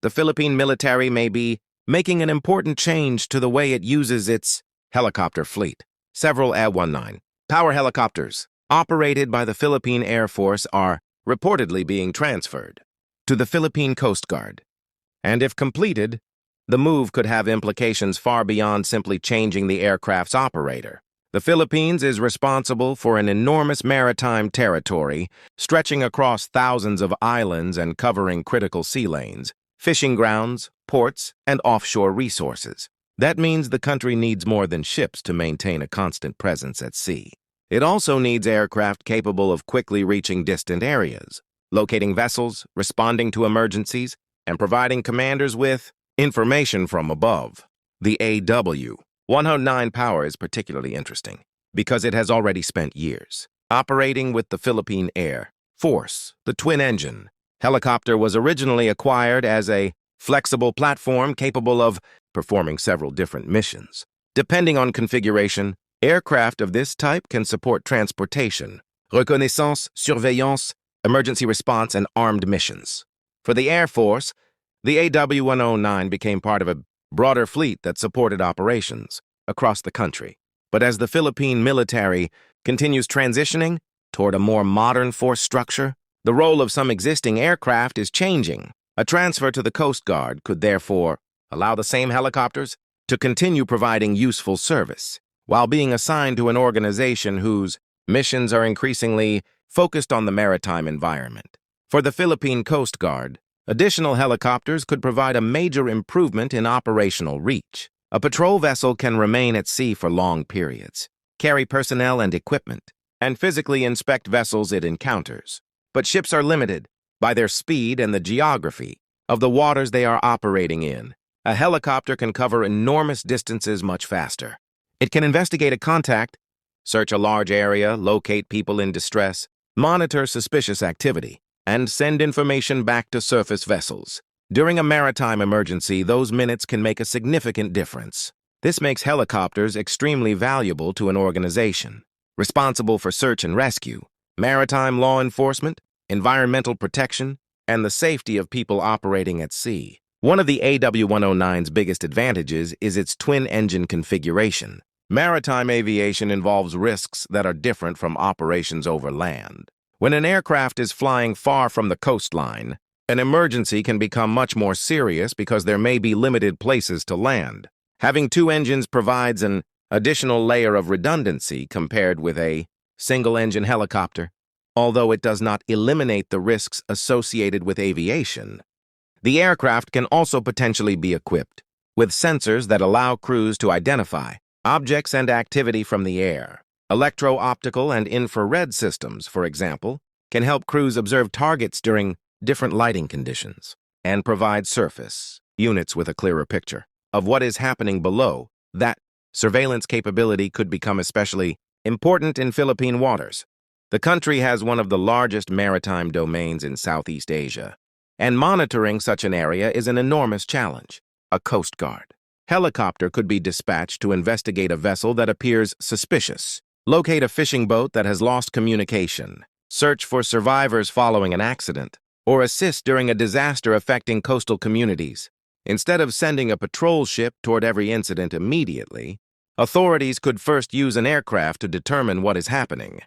the Philippine military may be making an important change to the way it uses its helicopter fleet. Several AW109 Power helicopters operated by the Philippine Air Force are reportedly being transferred to the Philippine Coast Guard. And if completed, the move could have implications far beyond simply changing the aircraft's operator. The Philippines is responsible for an enormous maritime territory stretching across thousands of islands and covering critical sea lanes, fishing grounds, ports, and offshore resources. That means the country needs more than ships to maintain a constant presence at sea. It also needs aircraft capable of quickly reaching distant areas, locating vessels, responding to emergencies, and providing commanders with information from above. The AW109 Power is particularly interesting because it has already spent years operating with the Philippine Air Force. The twin-engine helicopter was originally acquired as a flexible platform capable of performing several different missions. Depending on configuration, aircraft of this type can support transportation, reconnaissance, surveillance, emergency response, and armed missions. For the Air Force, the AW109 became part of a broader fleet that supported operations across the country. But as the Philippine military continues transitioning toward a more modern force structure, the role of some existing aircraft is changing. A transfer to the Coast Guard could therefore allow the same helicopters to continue providing useful service, while being assigned to an organization whose missions are increasingly focused on the maritime environment. For the Philippine Coast Guard, additional helicopters could provide a major improvement in operational reach. A patrol vessel can remain at sea for long periods, carry personnel and equipment, and physically inspect vessels it encounters. But ships are limited by their speed and the geography of the waters they are operating in. A helicopter can cover enormous distances much faster. It can investigate a contact, search a large area, locate people in distress, monitor suspicious activity, and send information back to surface vessels. During a maritime emergency, those minutes can make a significant difference. This makes helicopters extremely valuable to an organization responsible for search and rescue, maritime law enforcement, environmental protection, and the safety of people operating at sea. One of the AW109's biggest advantages is its twin-engine configuration. Maritime aviation involves risks that are different from operations over land. When an aircraft is flying far from the coastline, an emergency can become much more serious because there may be limited places to land. Having two engines provides an additional layer of redundancy compared with a single-engine helicopter. Although it does not eliminate the risks associated with aviation, the aircraft can also potentially be equipped with sensors that allow crews to identify objects and activity from the air. Electro-optical and infrared systems, for example, can help crews observe targets during different lighting conditions and provide surface units with a clearer picture of what is happening below. That surveillance capability could become especially important in Philippine waters. The country has one of the largest maritime domains in Southeast Asia, and monitoring such an area is an enormous challenge. A Coast Guard helicopter could be dispatched to investigate a vessel that appears suspicious, locate a fishing boat that has lost communication, search for survivors following an accident, or assist during a disaster affecting coastal communities. Instead of sending a patrol ship toward every incident immediately, authorities could first use an aircraft to determine what is happening.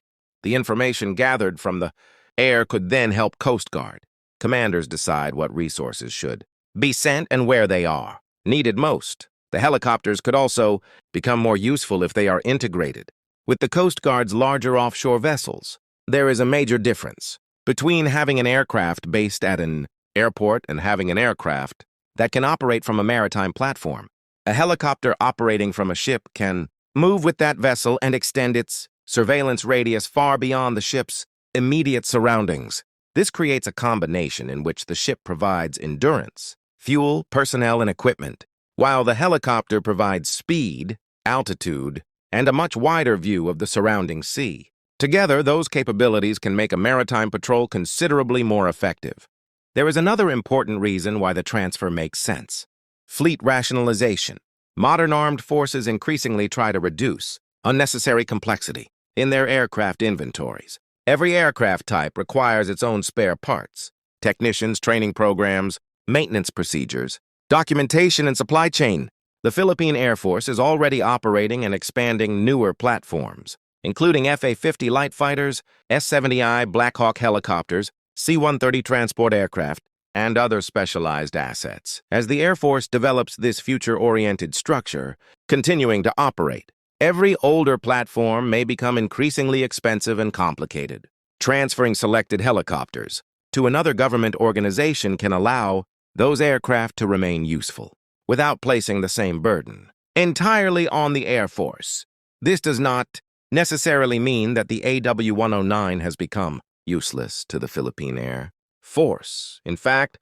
The information gathered from the air could then help Coast Guard commanders decide what resources should be sent and where they are needed most. The helicopters could also become more useful if they are integrated with the Coast Guard's larger offshore vessels. There is a major difference between having an aircraft based at an airport and having an aircraft that can operate from a maritime platform. A helicopter operating from a ship can move with that vessel and extend its surveillance radius far beyond the ship's immediate surroundings. This creates a combination in which the ship provides endurance, fuel, personnel, and equipment, while the helicopter provides speed, altitude, and a much wider view of the surrounding sea. Together, those capabilities can make a maritime patrol considerably more effective. There is another important reason why the transfer makes sense: fleet rationalization. Modern armed forces increasingly try to reduce unnecessary complexity in their aircraft inventories. Every aircraft type requires its own spare parts, technicians, training programs, maintenance procedures, documentation, and supply chain. The Philippine Air Force is already operating and expanding newer platforms, including FA-50 light fighters, S-70I Black Hawk helicopters, C-130 transport aircraft, and other specialized assets. As the Air Force develops this future-oriented structure, continuing to operate, every older platform may become increasingly expensive and complicated. Transferring selected helicopters to another government organization can allow those aircraft to remain useful, without placing the same burden entirely on the Air Force. This does not necessarily mean that the AW109 has become useless to the Philippine Air Force. In fact,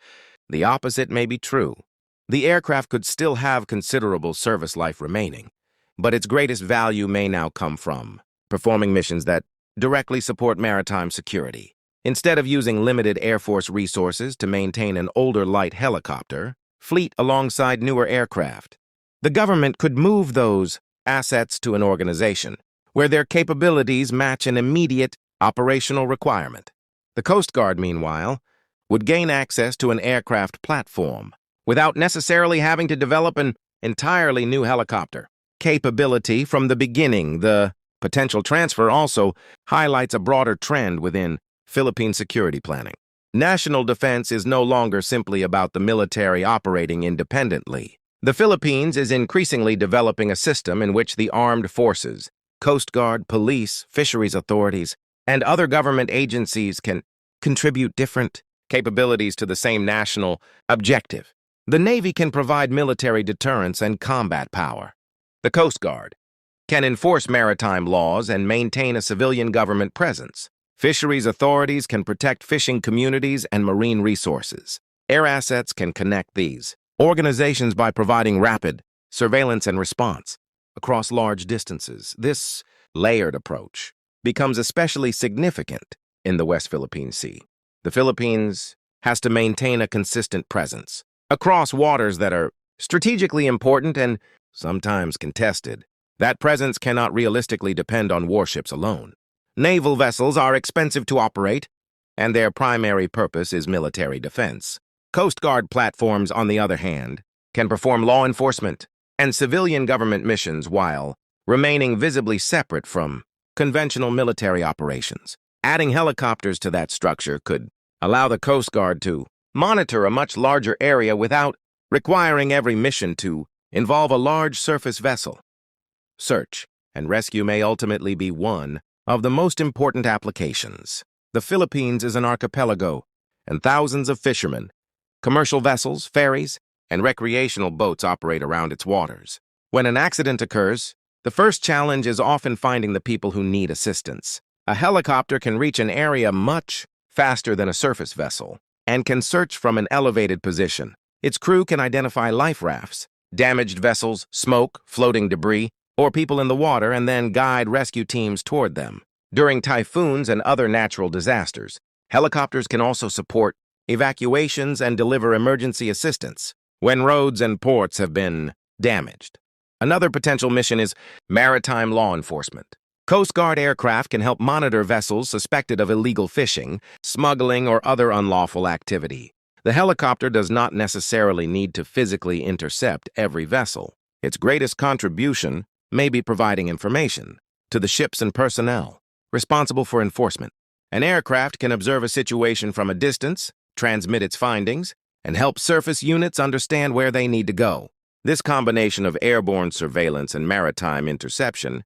the opposite may be true. The aircraft could still have considerable service life remaining, but its greatest value may now come from performing missions that directly support maritime security. Instead of using limited Air Force resources to maintain an older light helicopter fleet alongside newer aircraft, the government could move those assets to an organization where their capabilities match an immediate operational requirement. The Coast Guard, meanwhile, would gain access to an aircraft platform without necessarily having to develop an entirely new helicopter capability from the beginning. The potential transfer also highlights a broader trend within Philippine security planning. National defense is no longer simply about the military operating independently. The Philippines is increasingly developing a system in which the armed forces, Coast Guard, police, fisheries authorities, and other government agencies can contribute different capabilities to the same national objective. The Navy can provide military deterrence and combat power. The Coast Guard can enforce maritime laws and maintain a civilian government presence. Fisheries authorities can protect fishing communities and marine resources. Air assets can connect these organizations by providing rapid surveillance and response across large distances. This layered approach becomes especially significant in the West Philippine Sea. The Philippines has to maintain a consistent presence across waters that are strategically important and sometimes contested. That presence cannot realistically depend on warships alone. Naval vessels are expensive to operate, and their primary purpose is military defense. Coast Guard platforms, on the other hand, can perform law enforcement and civilian government missions while remaining visibly separate from conventional military operations. Adding helicopters to that structure could allow the Coast Guard to monitor a much larger area without requiring every mission to involve a large surface vessel. Search and rescue may ultimately be one of the most important applications. The Philippines is an archipelago, and thousands of fishermen, commercial vessels, ferries, and recreational boats operate around its waters. When an accident occurs, the first challenge is often finding the people who need assistance. A helicopter can reach an area much faster than a surface vessel and can search from an elevated position. Its crew can identify life rafts, damaged vessels, smoke, floating debris, or people in the water and then guide rescue teams toward them. During typhoons and other natural disasters, helicopters can also support evacuations and deliver emergency assistance when roads and ports have been damaged. Another potential mission is maritime law enforcement. Coast Guard aircraft can help monitor vessels suspected of illegal fishing, smuggling, or other unlawful activity. The helicopter does not necessarily need to physically intercept every vessel. Its greatest contribution may be providing information to the ships and personnel responsible for enforcement. An aircraft can observe a situation from a distance, transmit its findings, and help surface units understand where they need to go. This combination of airborne surveillance and maritime interception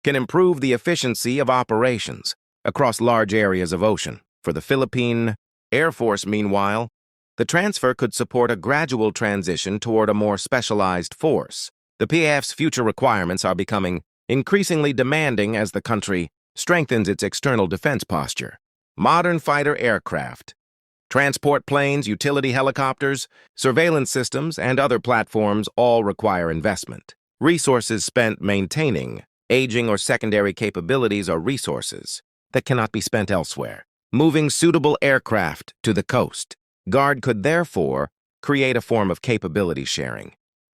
can improve the efficiency of operations across large areas of ocean. For the Philippine Air Force, meanwhile, the transfer could support a gradual transition toward a more specialized force. The PAF's future requirements are becoming increasingly demanding as the country strengthens its external defense posture. Modern fighter aircraft, transport planes, utility helicopters, surveillance systems, and other platforms all require investment. Resources spent maintaining aging or secondary capabilities are resources that cannot be spent elsewhere. Moving suitable aircraft to the Coast Guard could therefore create a form of capability sharing.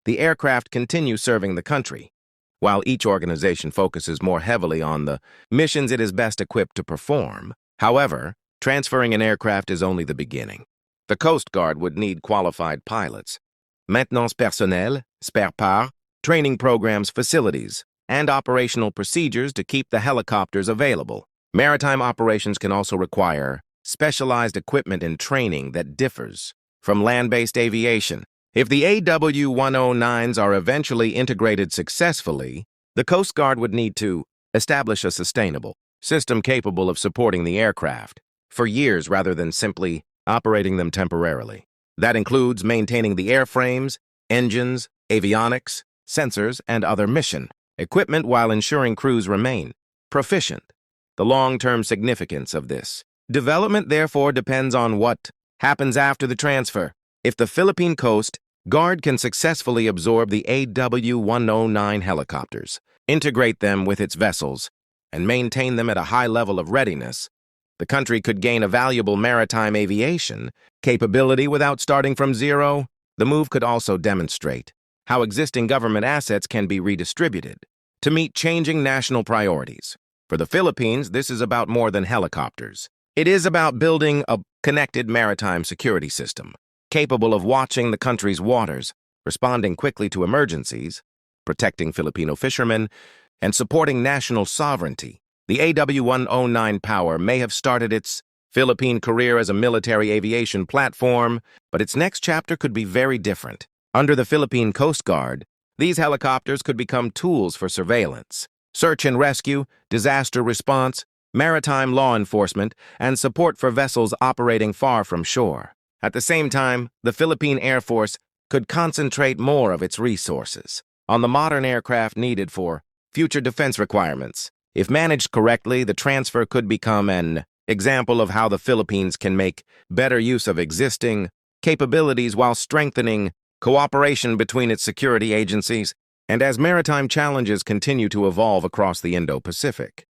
The aircraft continue serving the country, while each organization focuses more heavily on the missions it is best equipped to perform. However, transferring an aircraft is only the beginning. The Coast Guard would need qualified pilots, maintenance personnel, spare parts, training programs, facilities, and operational procedures to keep the helicopters available. Maritime operations can also require specialized equipment and training that differs from land-based aviation. If the AW109s are eventually integrated successfully, the Coast Guard would need to establish a sustainable system capable of supporting the aircraft for years rather than simply operating them temporarily. That includes maintaining the airframes, engines, avionics, sensors, and other mission equipment while ensuring crews remain proficient. The long-term significance of this development, therefore, depends on what happens after the transfer. If the Philippine Coast Guard can successfully absorb the AW109 helicopters, integrate them with its vessels, and maintain them at a high level of readiness, the country could gain a valuable maritime aviation capability without starting from zero. The move could also demonstrate how existing government assets can be redistributed to meet changing national priorities. For the Philippines, this is about more than helicopters. It is about building a connected maritime security system, capable of watching the country's waters, responding quickly to emergencies, protecting Filipino fishermen, and supporting national sovereignty. The AW109 Power may have started its Philippine career as a military aviation platform, but its next chapter could be very different. Under the Philippine Coast Guard, these helicopters could become tools for surveillance, search and rescue, disaster response, maritime law enforcement, and support for vessels operating far from shore. At the same time, the Philippine Air Force could concentrate more of its resources on the modern aircraft needed for future defense requirements. If managed correctly, the transfer could become an example of how the Philippines can make better use of existing capabilities while strengthening cooperation between its security agencies, and as maritime challenges continue to evolve across the Indo-Pacific.